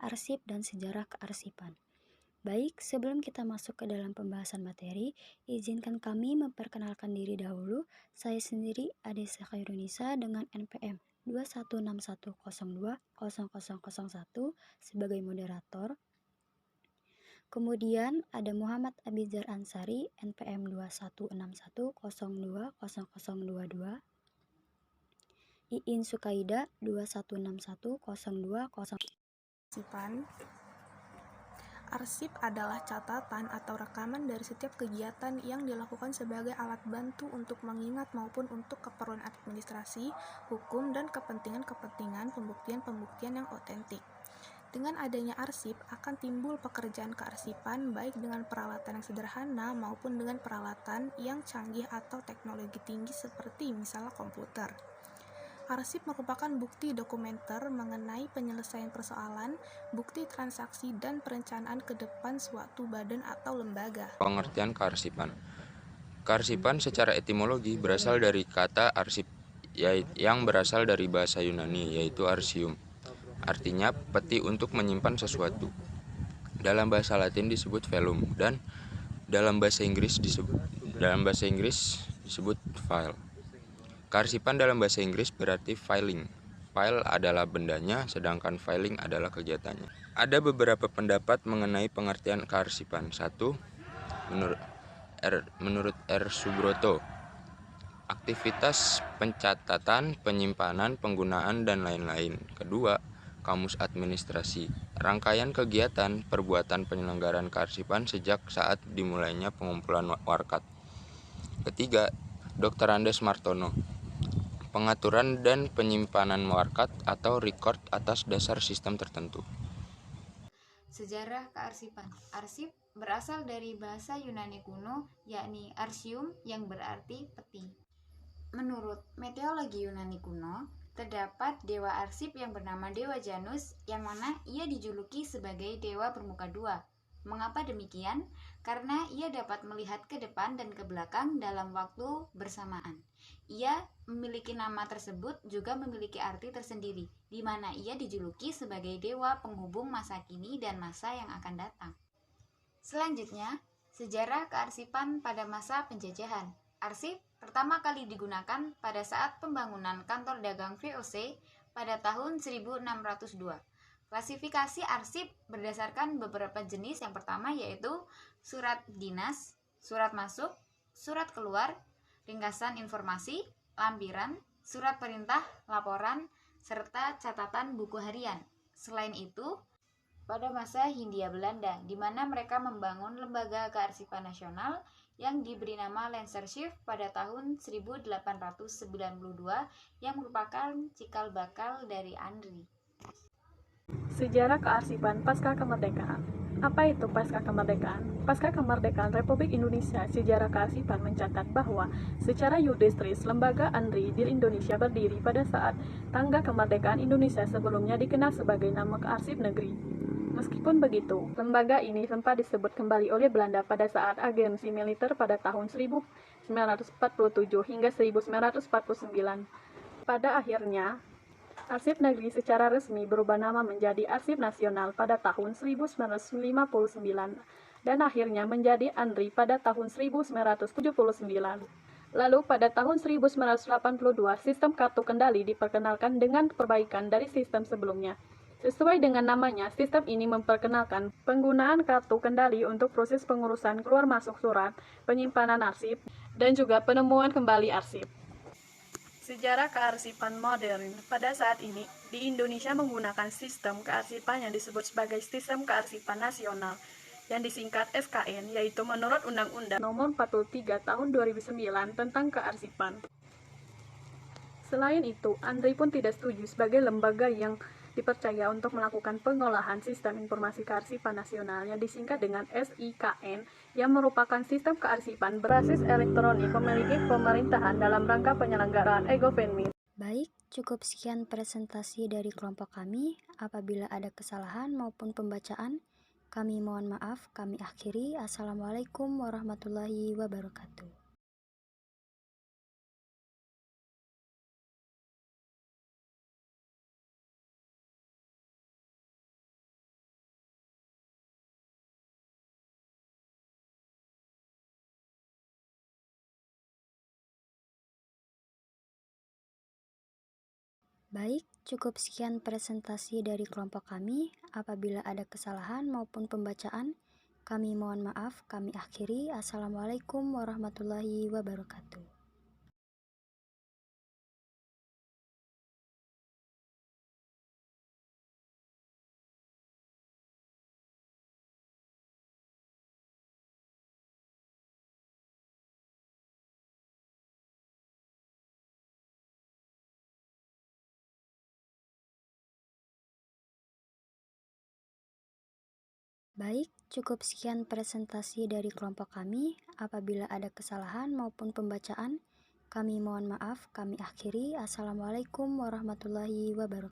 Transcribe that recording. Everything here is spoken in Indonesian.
arsip dan sejarah kearsipan. Baik, sebelum kita masuk ke dalam pembahasan materi, izinkan kami memperkenalkan diri dahulu. Saya sendiri Adesa Khairunisa dengan NPM 2161020001 sebagai moderator. Kemudian ada Muhammad Abizar Ansari NPM 2161020022. Iin Sukaida 21610200. Arsipan. Arsip adalah catatan atau rekaman dari setiap kegiatan yang dilakukan sebagai alat bantu untuk mengingat maupun untuk keperluan administrasi, hukum, dan kepentingan-kepentingan pembuktian-pembuktian yang otentik. Dengan adanya arsip, akan timbul pekerjaan kearsipan baik dengan peralatan yang sederhana maupun dengan peralatan yang canggih atau teknologi tinggi seperti misalnya komputer. Arsip merupakan bukti dokumenter mengenai penyelesaian persoalan, bukti transaksi, dan perencanaan ke depan suatu badan atau lembaga. Pengertian kearsipan. Kearsipan secara etimologi berasal dari kata arsip yang berasal dari bahasa Yunani yaitu arsium. Artinya peti untuk menyimpan sesuatu. Dalam bahasa Latin disebut velum dan dalam bahasa Inggris disebut file. Kearsipan dalam bahasa Inggris berarti filing. File adalah bendanya, sedangkan filing adalah kegiatannya. Ada beberapa pendapat mengenai pengertian kearsipan. 1. Menurut R. Subroto, aktivitas pencatatan, penyimpanan, penggunaan, dan lain-lain. 2. Kamus Administrasi, rangkaian kegiatan perbuatan penyelenggaraan kearsipan sejak saat dimulainya pengumpulan warkat. 3. Dr. Andes Martono, pengaturan dan penyimpanan warkat atau record atas dasar sistem tertentu. Sejarah kearsipan. Arsip berasal dari bahasa Yunani kuno, yakni arsium yang berarti peti. Menurut mitologi Yunani kuno, terdapat dewa arsip yang bernama Dewa Janus, yang mana ia dijuluki sebagai dewa bermuka dua. Mengapa demikian? Karena ia dapat melihat ke depan dan ke belakang dalam waktu bersamaan. Ia memiliki nama tersebut juga memiliki arti tersendiri, di mana ia dijuluki sebagai dewa penghubung masa kini dan masa yang akan datang. Selanjutnya, sejarah kearsipan pada masa penjajahan. Arsip pertama kali digunakan pada saat pembangunan kantor dagang VOC pada tahun 1602. Klasifikasi arsip berdasarkan beberapa jenis. Yang pertama yaitu surat dinas, surat masuk, surat keluar, ringkasan informasi, lampiran, surat perintah, laporan, serta catatan buku harian. Selain itu, pada masa Hindia Belanda, di mana mereka membangun lembaga kearsipan nasional yang diberi nama Landsarchief pada tahun 1892 yang merupakan cikal bakal dari ANRI. Sejarah kearsipan pasca kemerdekaan. Apa itu pasca kemerdekaan? Pasca kemerdekaan Republik Indonesia, sejarah kearsipan mencatat bahwa secara yudistris lembaga ANRI di Indonesia berdiri pada saat tanggal kemerdekaan Indonesia, sebelumnya dikenal sebagai nama Arsip Negeri. Meskipun begitu, lembaga ini sempat disebut kembali oleh Belanda pada saat agensi militer pada tahun 1947 hingga 1949. Pada akhirnya, Arsip Negeri secara resmi berubah nama menjadi Arsip Nasional pada tahun 1959 dan akhirnya menjadi ANRI pada tahun 1979. Lalu pada tahun 1982, sistem kartu kendali diperkenalkan dengan perbaikan dari sistem sebelumnya. Sesuai dengan namanya, sistem ini memperkenalkan penggunaan kartu kendali untuk proses pengurusan keluar masuk surat, penyimpanan arsip, dan juga penemuan kembali arsip. Sejarah kearsipan modern. Pada saat ini, di Indonesia menggunakan sistem kearsipan yang disebut sebagai Sistem Kearsipan Nasional, yang disingkat SKN, yaitu menurut Undang-Undang Nomor 43 Tahun 2009 tentang kearsipan. Selain itu, ANRI pun tidak setuju sebagai lembaga yang dipercaya untuk melakukan pengolahan sistem informasi kearsipan nasional yang disingkat dengan SIKN, yang merupakan sistem kearsipan berbasis elektronik memiliki pemerintahan dalam rangka penyelenggaraan e-government. Baik, cukup sekian presentasi dari kelompok kami. Apabila ada kesalahan maupun pembacaan, kami mohon maaf. Kami akhiri. Assalamualaikum warahmatullahi wabarakatuh. Baik, cukup sekian presentasi dari kelompok kami. Apabila ada kesalahan maupun pembacaan, kami mohon maaf, kami akhiri. Assalamualaikum warahmatullahi wabarakatuh. Baik, cukup sekian presentasi dari kelompok kami. Apabila ada kesalahan maupun pembacaan, kami mohon maaf, kami akhiri. Assalamualaikum warahmatullahi wabarakatuh.